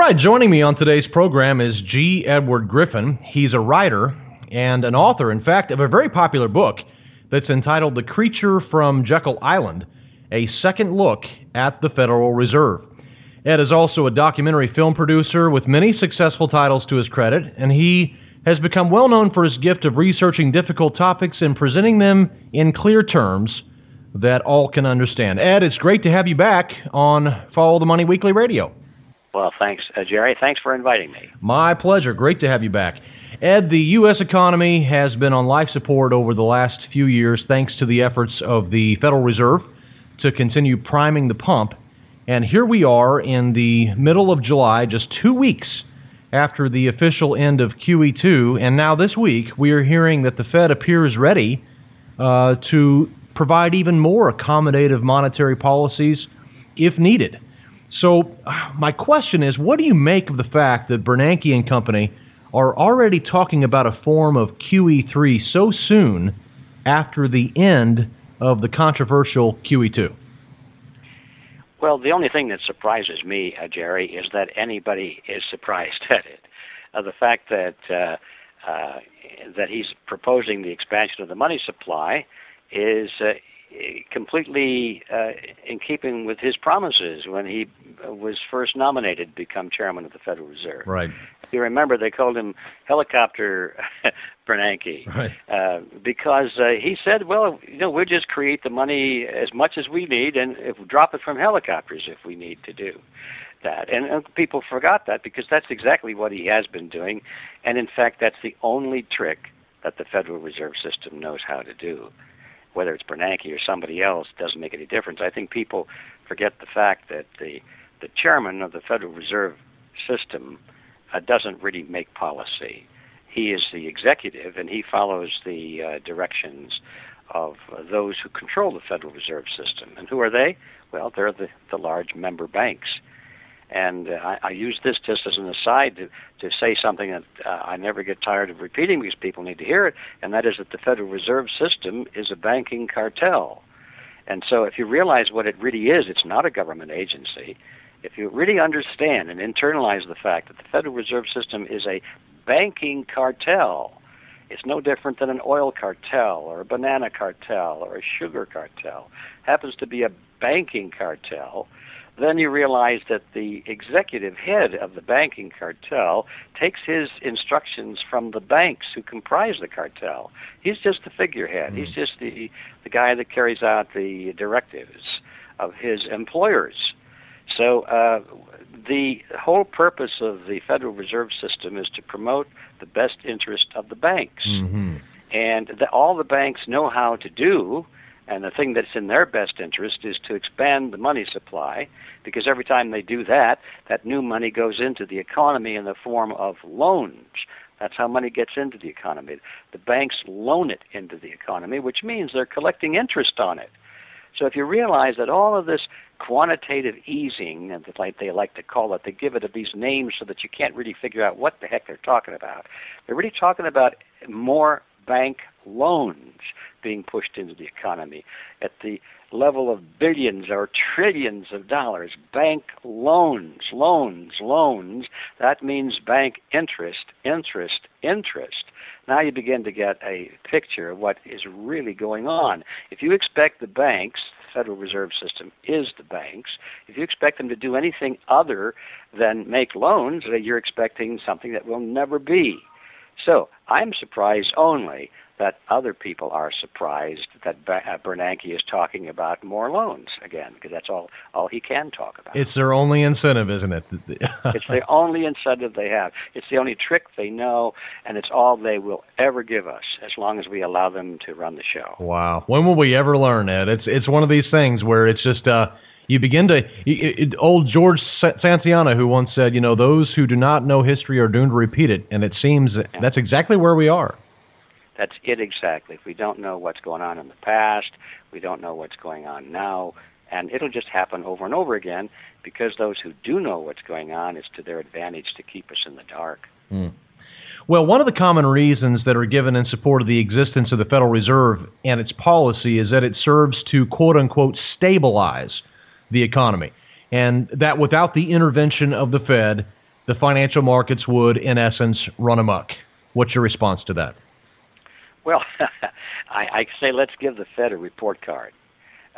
right, joining me on today's program is G.Edward Griffin. He's a writer and an author, in fact, of a very popular book that's entitled The Creature from Jekyll Island, a second look at the Federal Reserve. Ed is also a documentary film producer with many successful titles to his credit, and he has become well known for his gift of researching difficult topics and presenting them in clear terms that all can understand. Ed, it's great to have you back on Follow the Money Weekly Radio. Well, thanks, Jerry. Thanks for inviting me. My pleasure. Great to have you back. Ed, the U.S. economy has been on life support over the last few years thanks to the efforts of the Federal Reserve to continue priming the pump. And here we are in the middle of July, just 2 weeks after the official end of QE2. And now this week, we are hearing that the Fed appears ready to provide even more accommodative monetary policies if needed. So my question is, what do you make of the fact that Bernanke and company are already talking about a form of QE3 so soon after the end of the controversial QE2? Well, the only thing that surprises me, Jerry, is that anybody is surprised at it. The fact that he's proposing the expansion of the money supply is completely in keeping with his promises when he was first nominated to become chairman of the Federal Reserve. Right. If you remember, they called him Helicopter Bernanke, right. Because he said, well, we'll just create the money as much as we need and drop it from helicopters if we need to do that. And people forgot that because that's exactly what he has been doing. And in fact, that's the only trick that the Federal Reserve System knows how to do. Whether it's Bernanke or somebody else, doesn't make any difference. I think people forget the fact that the chairman of the Federal Reserve System doesn't really make policy. He is the executive, and he follows the directions of those who control the Federal Reserve System. And who are they? Well, they're the large member banks. And I use this just as an aside to say something that I never get tired of repeating because people need to hear it, and that is that the Federal Reserve System is a banking cartel. And so if you realize what it really is, it's not a government agency. If you really understand and internalize the fact that the Federal Reserve System is a banking cartel, it's no different than an oil cartel or a banana cartel or a sugar cartel. It happens to be a banking cartel. Then you realize that the executive head of the banking cartel takes his instructions from the banks who comprise the cartel. He's just the figurehead. He's just the guy that carries out the directives of his employers. So the whole purpose of the Federal Reserve System is to promote the best interest of the banks. Mm-hmm. And all the banks know how to do. And the thing that's in their best interest is to expand the money supply, because every time they do that, that new money goes into the economy in the form of loans. That's how money gets into the economy. The banks loan it into the economy, which means they're collecting interest on it. So if you realize that all of this quantitative easing, and like they like to call it, they give it these names so that you can't really figure out what the heck they're talking about. They're really talking about more bank loans being pushed into the economy at the level of billions or trillions of dollars. Bank loans. That means bank interest. Now you begin to get a picture of what is really going on. If you expect the banks, the Federal Reserve System is the banks, if you expect them to do anything other than make loans, you're expecting something that will never be. So I'm surprised only that other people are surprised that Bernanke is talking about more loans again, because that's all he can talk about. It's their only incentive, isn't it? It's the only incentive they have. It's the only trick they know, and it's all they will ever give us as long as we allow them to run the show. Wow. When will we ever learn, Ed? It's one of these things where it's just you begin to old George Santayana, who once said, those who do not know history are doomed to repeat it, and it seems that's exactly where we are. That's it exactly. If we don't know what's going on in the past, we don't know what's going on now, and it'll just happen over and over again because those who do know what's going on, it's to their advantage to keep us in the dark. Well, one of the common reasons that are given in support of the existence of the Federal Reserve and its policy is that it serves to, quote-unquote, stabilize the economy, and that without the intervention of the Fed, the financial markets would, in essence, run amok. What's your response to that? Well, I say let's give the Fed a report card.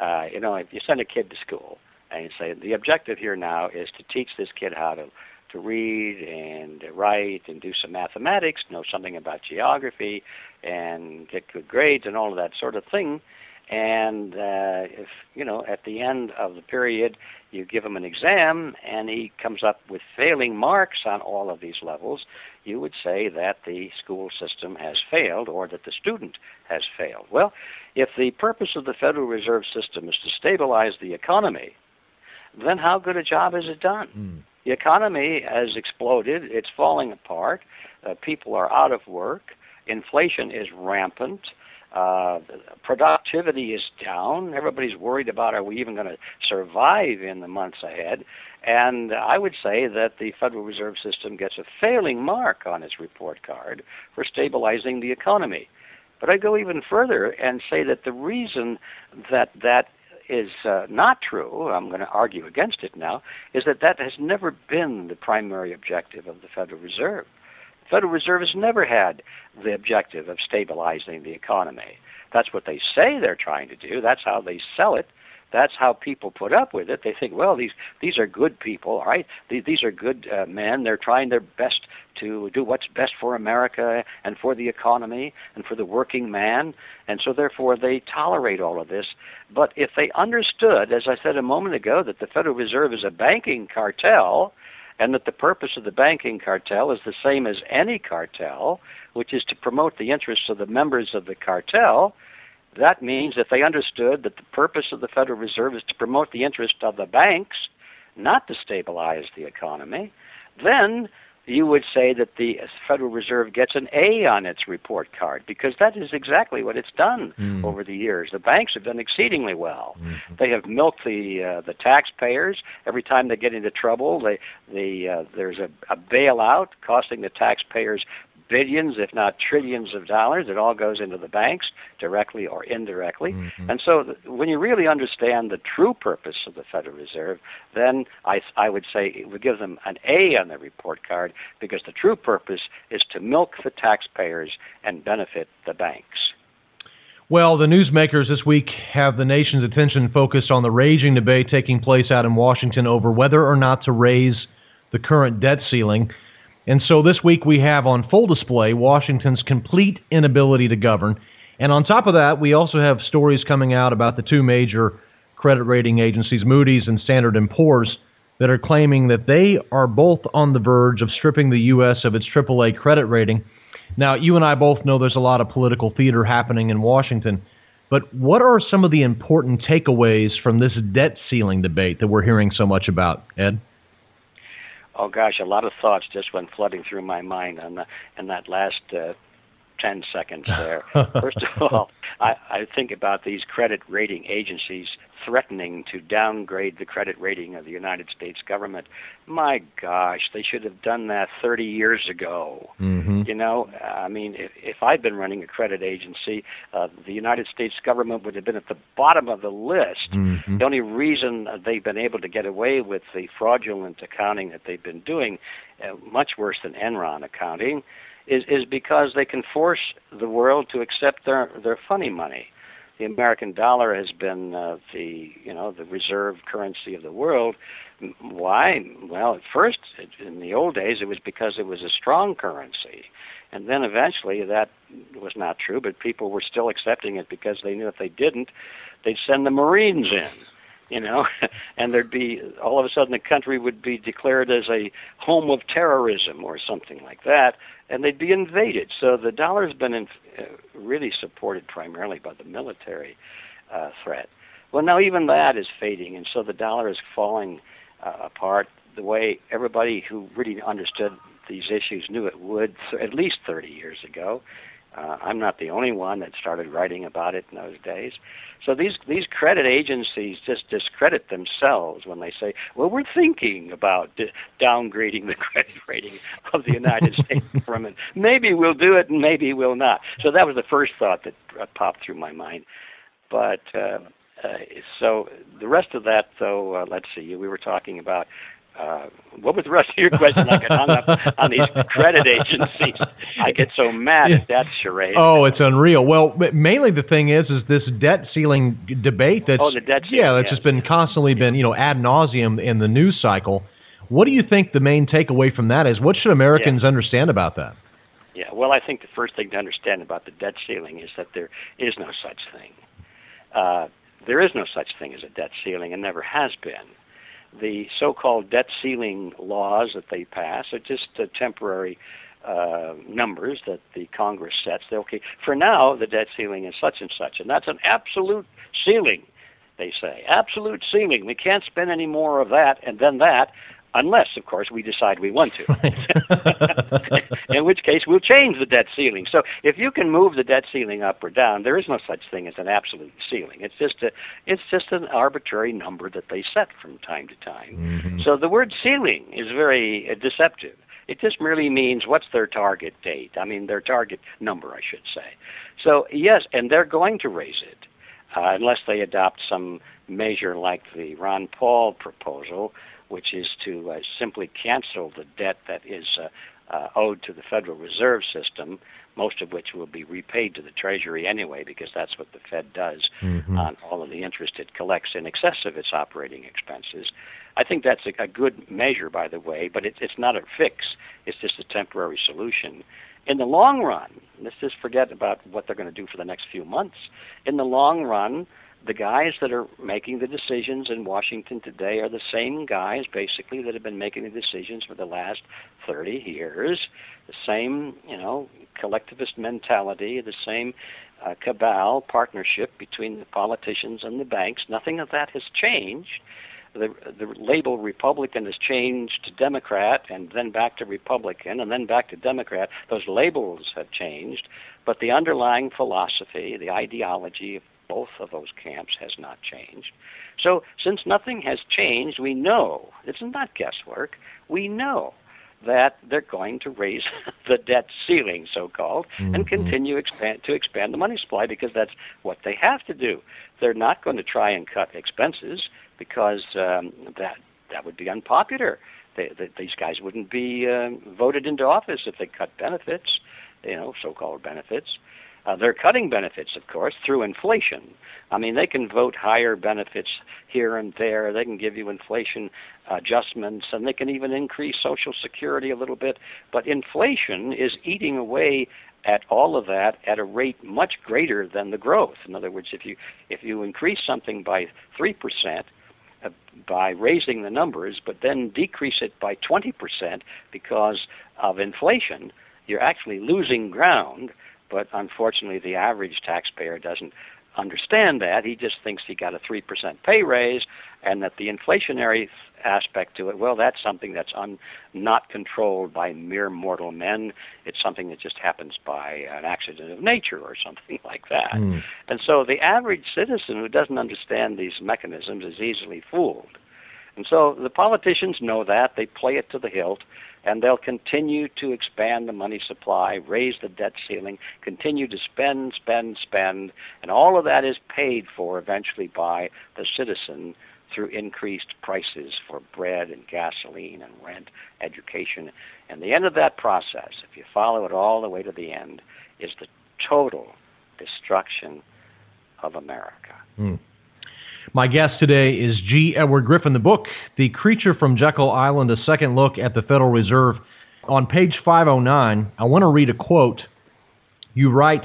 If you send a kid to school and you say the objective here now is to teach this kid how to read and write and do some mathematics, know something about geography, and get good grades and all of that sort of thing. And if, at the end of the period, you give him an exam and he comes up with failing marks on all of these levels, you would say that the school system has failed or that the student has failed. Well, if the purpose of the Federal Reserve System is to stabilize the economy, then how good a job has it done? The economy has exploded. It's falling apart. People are out of work. Inflation is rampant. Productivity is down. Everybody's worried about, are we even going to survive in the months ahead? And I would say that the Federal Reserve System gets a failing mark on its report card for stabilizing the economy. But I go even further and say that the reason that is not true, I'm going to argue against it now, is that has never been the primary objective of the Federal Reserve. The Federal Reserve has never had the objective of stabilizing the economy. That's what they say they're trying to do. That's how they sell it. That's how people put up with it. They think, well, these are good people, all right? These are good men. They're trying their best to do what's best for America and for the economy and for the working man, and so therefore they tolerate all of this. But if they understood, as I said a moment ago, that the Federal Reserve is a banking cartel, and that the purpose of the banking cartel is the same as any cartel, which is to promote the interests of the members of the cartel, that means if they understood that the purpose of the Federal Reserve is to promote the interest of the banks, not to stabilize the economy, then you would say that the Federal Reserve gets an A on its report card, because that is exactly what it's done over the years. The banks have done exceedingly well. They have milked the taxpayers. Every time they get into trouble, there's a bailout costing the taxpayers billions, if not trillions of dollars. It all goes into the banks, directly or indirectly. And so when you really understand the true purpose of the Federal Reserve, then I would say it would give them an A on the report card, because the true purpose is to milk the taxpayers and benefit the banks. Well, the newsmakers this week have the nation's attention focused on the raging debate taking place out in Washington over whether or not to raise the current debt ceiling. And so this week we have on full display Washington's complete inability to govern. And on top of that, we also have stories coming out about the two major credit rating agencies, Moody's and Standard & Poor's, that are claiming that they are both on the verge of stripping the U.S. of its AAA credit rating. Now, you and I both know there's a lot of political theater happening in Washington. But what are some of the important takeaways from this debt ceiling debate that we're hearing so much about, Ed? Oh gosh, a lot of thoughts just went flooding through my mind in that last 10 seconds there. First of all, I think about these credit rating agencies threatening to downgrade the credit rating of the United States government. My gosh, they should have done that 30 years ago. I mean, if I'd been running a credit agency, the United States government would have been at the bottom of the list. The only reason they've been able to get away with the fraudulent accounting that they've been doing, much worse than Enron accounting, is because they can force the world to accept their funny money. The American dollar has been the reserve currency of the world. Why? Well, at first, in the old days, it was because it was a strong currency. And then eventually that was not true, but people were still accepting it because they knew if they didn't, they'd send the Marines in. And there'd be, all of a sudden the country would be declared as a home of terrorism or something like that, and they'd be invaded. So the dollar's been really supported primarily by the military threat. Well, now even that is fading, and so the dollar is falling apart the way everybody who really understood these issues knew it would at least 30 years ago. I'm not the only one that started writing about it in those days. So these credit agencies just discredit themselves when they say, well, we're thinking about downgrading the credit rating of the United States government. Maybe we'll do it and maybe we'll not. So that was the first thought that popped through my mind. But so the rest of that, though, let's see, we were talking about What was the rest of your question? I get hung up on these credit agencies. I get so mad at that charade. Oh, it's unreal. Well, mainly the thing is this debt ceiling debate that's the debt ceiling, that's just been constantly been ad nauseum in the news cycle. What do you think the main takeaway from that is? What should Americans understand about that? Yeah, well, I think the first thing to understand about the debt ceiling is that there is no such thing. There is no such thing as a debt ceiling and never has been. The so-called debt ceiling laws that they pass are just temporary numbers that the Congress sets. Okay, for now, the debt ceiling is such and such, and that's an absolute ceiling, they say. Absolute ceiling. We can't spend any more of that and then that, unless, of course, we decide we want to. Right. In which case, we'll change the debt ceiling. So if you can move the debt ceiling up or down, there is no such thing as an absolute ceiling. It's just an arbitrary number that they set from time to time. Mm-hmm. So the word ceiling is very deceptive. It just merely means what's their target date. Their target number, I should say. So, yes, and they're going to raise it unless they adopt some measure like the Ron Paul proposal, which is to simply cancel the debt that is owed to the Federal Reserve System, most of which will be repaid to the Treasury anyway, because that's what the Fed does on all of the interest it collects in excess of its operating expenses. I think that's a good measure, by the way, but it's not a fix. It's just a temporary solution. In the long run, let's just forget about what they're going to do for the next few months. In the long run, the guys that are making the decisions in Washington today are the same guys, basically, that have been making the decisions for the last 30 years. The same, collectivist mentality, the same cabal partnership between the politicians and the banks. Nothing of that has changed. The label Republican has changed to Democrat and then back to Republican and then back to Democrat. Those labels have changed, but the underlying philosophy, the ideology of both of those camps has not changed. So since nothing has changed, we know, it's not guesswork, we know that they're going to raise the debt ceiling, so-called, and continue to expand the money supply, because that's what they have to do. They're not going to try and cut expenses, because that would be unpopular. These guys wouldn't be voted into office if they cut benefits, so-called benefits. They're cutting benefits, of course, through inflation. They can vote higher benefits here and there. They can give you inflation adjustments, and they can even increase Social Security a little bit. But inflation is eating away at all of that at a rate much greater than the growth. In other words, if you increase something by 3%, by raising the numbers, but then decrease it by 20% because of inflation, you're actually losing ground. But unfortunately, the average taxpayer doesn't understand that. He just thinks he got a 3% pay raise, and that the inflationary aspect to it, well, that's something that's not controlled by mere mortal men. It's something that just happens by an accident of nature or something like that. And so the average citizen who doesn't understand these mechanisms is easily fooled. And so the politicians know that. They play it to the hilt, and they'll continue to expand the money supply, raise the debt ceiling, continue to spend, and all of that is paid for eventually by the citizen through increased prices for bread and gasoline and rent, education. And the end of that process, if you follow it all the way to the end, is the total destruction of America. My guest today is G.Edward Griffin. The book, The Creature from Jekyll Island, a second look at the Federal Reserve. On page 509, I want to read a quote. You write,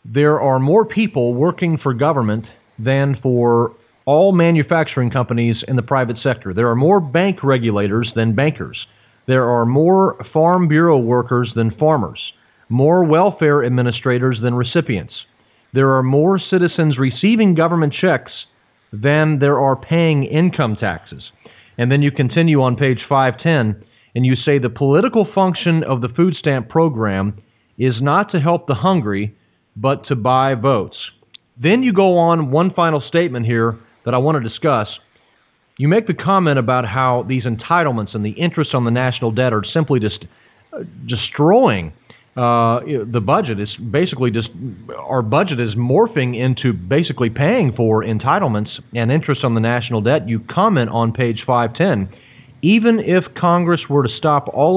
"There are more people working for government than for all manufacturing companies in the private sector. There are more bank regulators than bankers. There are more Farm Bureau workers than farmers, more welfare administrators than recipients. There are more citizens receiving government checks than there are paying income taxes." And then you continue on page 510, and you say the political function of the food stamp program is not to help the hungry, but to buy votes. Then you go on one final statement here that I want to discuss. You make the comment about how these entitlements and the interest on the national debt are simply just destroying the budget. Is basically just our budget is morphing into basically paying for entitlements and interest on the national debt. You comment on page 510, even if Congress were to stop all